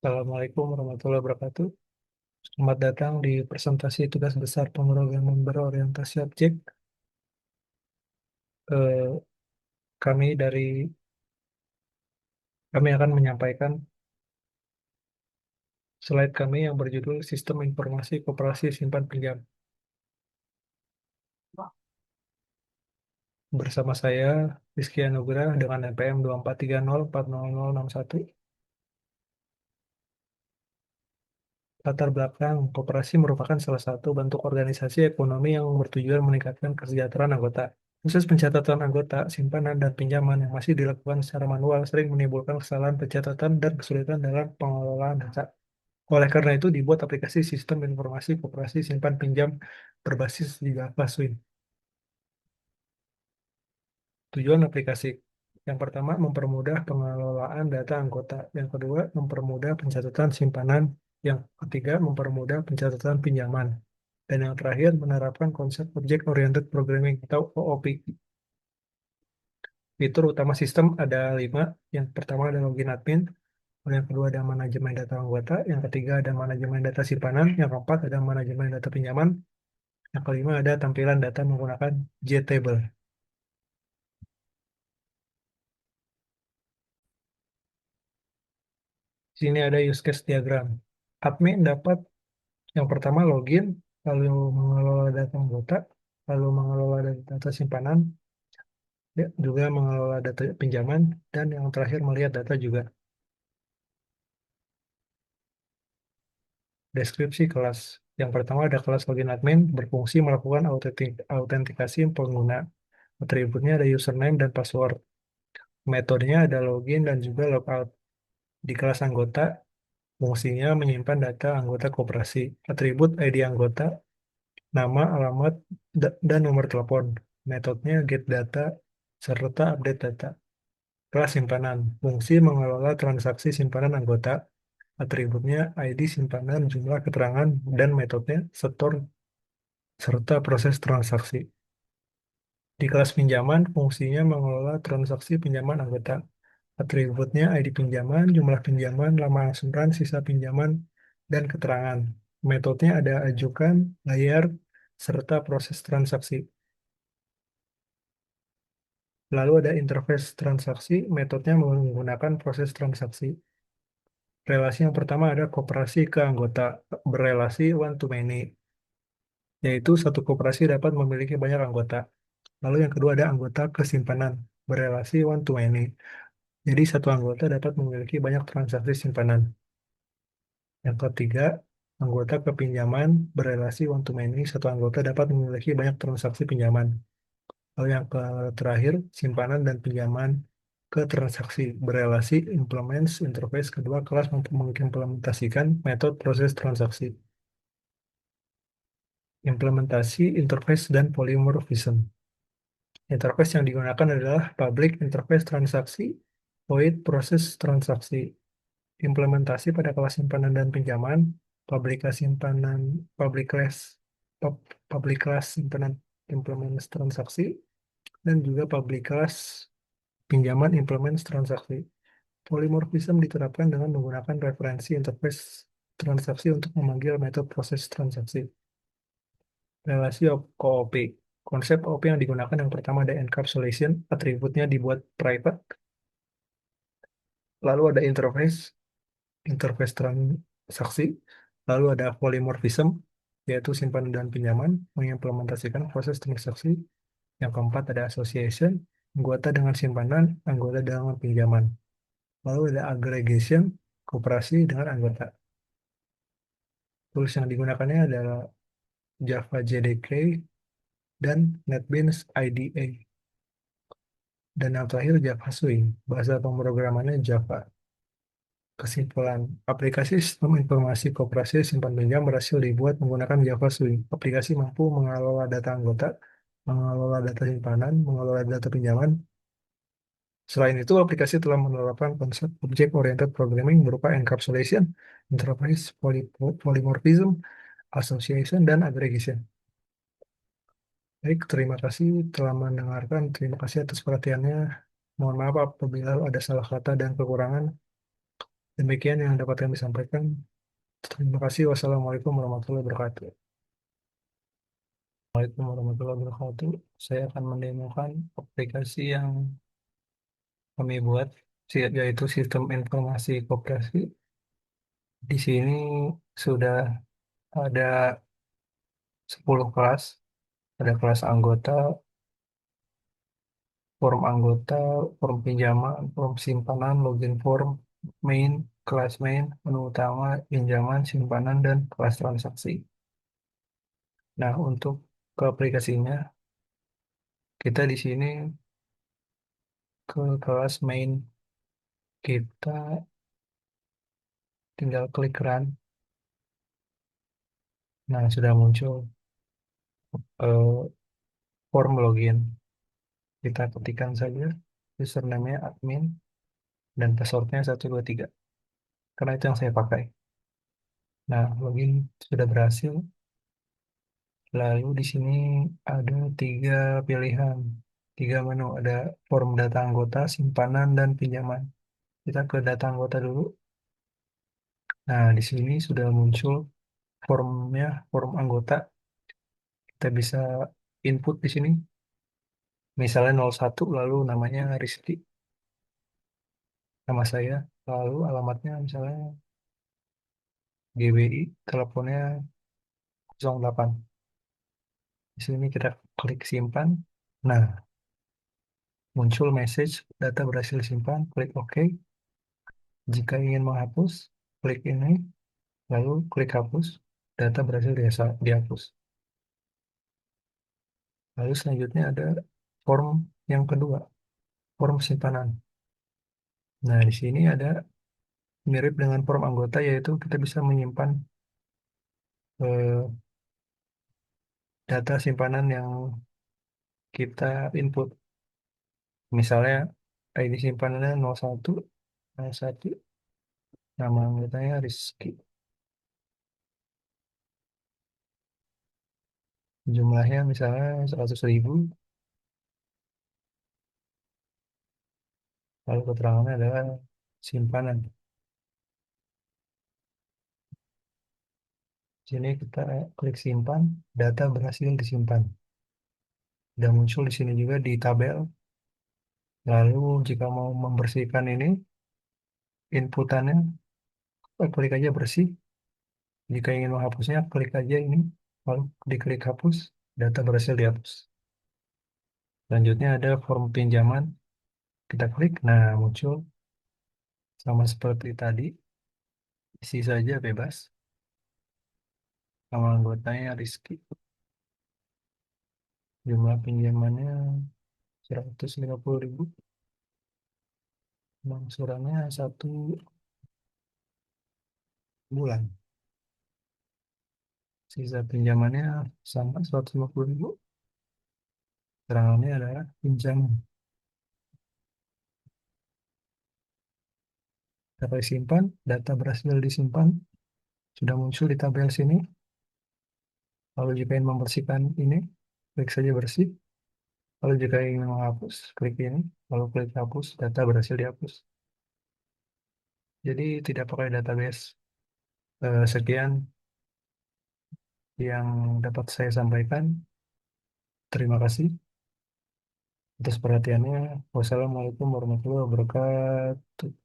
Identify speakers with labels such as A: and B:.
A: Assalamualaikum warahmatullahi wabarakatuh. Selamat datang di presentasi tugas besar pemrograman berorientasi objek. Eh, kami akan menyampaikan slide kami yang berjudul Sistem Informasi Koperasi Simpan Pinjam. Bersama saya, Rizky Anugrah dengan NPM 24304061. Latar belakang, koperasi merupakan salah satu bentuk organisasi ekonomi yang bertujuan meningkatkan kesejahteraan anggota. Proses pencatatan anggota, simpanan, dan pinjaman yang masih dilakukan secara manual sering menimbulkan kesalahan pencatatan dan kesulitan dalam pengelolaan data. Oleh karena itu, dibuat aplikasi sistem informasi koperasi simpan pinjam berbasis Java Swing. Tujuan aplikasi yang pertama, mempermudah pengelolaan data anggota. Yang kedua, mempermudah pencatatan simpanan. Yang ketiga, mempermudah pencatatan pinjaman. Dan yang terakhir, menerapkan konsep Object Oriented Programming atau OOP. Fitur utama sistem ada 5. Yang pertama ada login admin. Yang kedua ada manajemen data anggota. Yang ketiga ada manajemen data simpanan. Yang keempat ada manajemen data pinjaman. Yang kelima ada tampilan data menggunakan JTable. Di sini ada use case diagram. Admin dapat yang pertama login, lalu mengelola data anggota, lalu mengelola data simpanan, ya, juga mengelola data pinjaman, dan yang terakhir melihat data juga. Deskripsi kelas. Yang pertama ada kelas login admin berfungsi melakukan autentikasi pengguna. Atributnya ada username dan password. Metodenya ada login dan juga logout. Di kelas anggota, fungsinya menyimpan data anggota koperasi. Atribut ID anggota, nama, alamat, dan nomor telepon. Metodenya get data serta update data. Kelas simpanan, fungsi mengelola transaksi simpanan anggota. Atributnya ID simpanan, jumlah keterangan, dan metodenya store serta proses transaksi. Di kelas pinjaman, fungsinya mengelola transaksi pinjaman anggota. Atributnya ID pinjaman, jumlah pinjaman, lama angsuran, sisa pinjaman, dan keterangan. Metodenya ada ajukan, bayar, serta proses transaksi. Lalu ada interface transaksi, metodenya menggunakan proses transaksi. Relasi yang pertama ada koperasi ke anggota, berelasi one to many, yaitu satu koperasi dapat memiliki banyak anggota. Lalu yang kedua ada anggota kesimpanan, berelasi one to many. Jadi satu anggota dapat memiliki banyak transaksi simpanan. Yang ketiga, anggota kepinjaman berelasi one to many. Satu anggota dapat memiliki banyak transaksi pinjaman. Lalu yang terakhir, simpanan dan pinjaman ke transaksi berelasi implements interface kedua kelas untuk mengimplementasikan metode proses transaksi. Implementasi interface dan polymorphism. Interface yang digunakan adalah public interface transaksi, void proses transaksi. Implementasi pada kelas simpanan dan pinjaman, public class simpanan, public class, public class simpanan implement transaksi, dan juga public class pinjaman implement transaksi. Polymorphism diterapkan dengan menggunakan referensi interface transaksi untuk memanggil metode proses transaksi. Relasi OOP. Konsep OOP yang digunakan yang pertama ada encapsulation, atributnya dibuat private. Lalu ada interface transaksi. Lalu ada polymorphism, yaitu simpanan dan pinjaman, mengimplementasikan proses transaksi. Yang keempat ada association, anggota dengan simpanan, anggota dengan pinjaman. Lalu ada aggregation, kooperasi dengan anggota. Tools yang digunakannya adalah Java JDK dan NetBeans IDE. Dan yang terakhir Java Swing, bahasa pemrogramannya Java. Kesimpulan, aplikasi sistem informasi koperasi simpan pinjam berhasil dibuat menggunakan Java Swing. Aplikasi mampu mengelola data anggota, mengelola data simpanan, mengelola data pinjaman. Selain itu, aplikasi telah menerapkan konsep Object-Oriented Programming berupa encapsulation, interface polymorphism, association, dan aggregation. Baik, terima kasih telah mendengarkan. Terima kasih atas perhatiannya. Mohon maaf apabila ada salah kata dan kekurangan. Demikian yang dapat kami sampaikan. Terima kasih. Wassalamualaikum warahmatullahi wabarakatuh. Waalaikumsalam warahmatullahi wabarakatuh. Saya akan mendemokan aplikasi yang kami buat, yaitu sistem informasi koperasi. Di sini sudah ada 10 kelas. Ada kelas anggota, anggota, form pinjaman, form simpanan, login form, main, kelas main, menu utama, pinjaman, simpanan, dan kelas transaksi. Nah, untuk ke aplikasinya, kita di sini ke kelas main, kita tinggal klik run. Nah, sudah muncul eh, form login. Kita ketikkan saja username-nya admin dan password-nya 123. Karena itu yang saya pakai. Nah, login sudah berhasil. Lalu di sini ada 3 pilihan, 3 menu. Ada form data anggota, simpanan, dan pinjaman. Kita ke data anggota dulu. Nah, di sini sudah muncul formnya, form anggota. Kita bisa input di sini. Misalnya 01, lalu namanya Rizky, nama saya. Lalu alamatnya misalnya GBI, teleponnya 08. Di sini kita klik simpan. Nah, muncul message data berhasil simpan, klik OK. Jika ingin menghapus, klik ini, lalu klik hapus, data berhasil dihapus. Lalu selanjutnya ada form yang kedua, form simpanan. Nah, di sini ada mirip dengan form anggota, yaitu kita bisa menyimpan eh, data simpanan yang kita input. Misalnya ID simpanannya 01, 01, nama anggotanya Rizky. Jumlahnya misalnya 100.000, lalu keterangannya adalah simpanan. Sini kita klik simpan, data berhasil disimpan. Dan muncul di sini juga di tabel. Lalu jika mau membersihkan ini, inputannya, klik aja bersih. Jika ingin menghapusnya, klik aja ini, lalu diklik hapus, data berhasil dihapus. Selanjutnya ada form pinjaman, kita klik, nah muncul sama seperti tadi, isi saja bebas. Nama anggotanya Rizky, jumlah pinjamannya 150.000, angsurannya 1 bulan. Sisa pinjamannya sama 150.000. Keterangannya adalah pinjaman. Kita simpan, data berhasil disimpan, sudah muncul di tabel sini. Lalu jika ingin membersihkan ini, klik saja bersih. Lalu jika ingin menghapus, klik ini. Lalu klik hapus, data berhasil dihapus. Jadi tidak pakai database. Sekian yang dapat saya sampaikan. Terima kasih atas perhatiannya. Wassalamualaikum warahmatullahi wabarakatuh.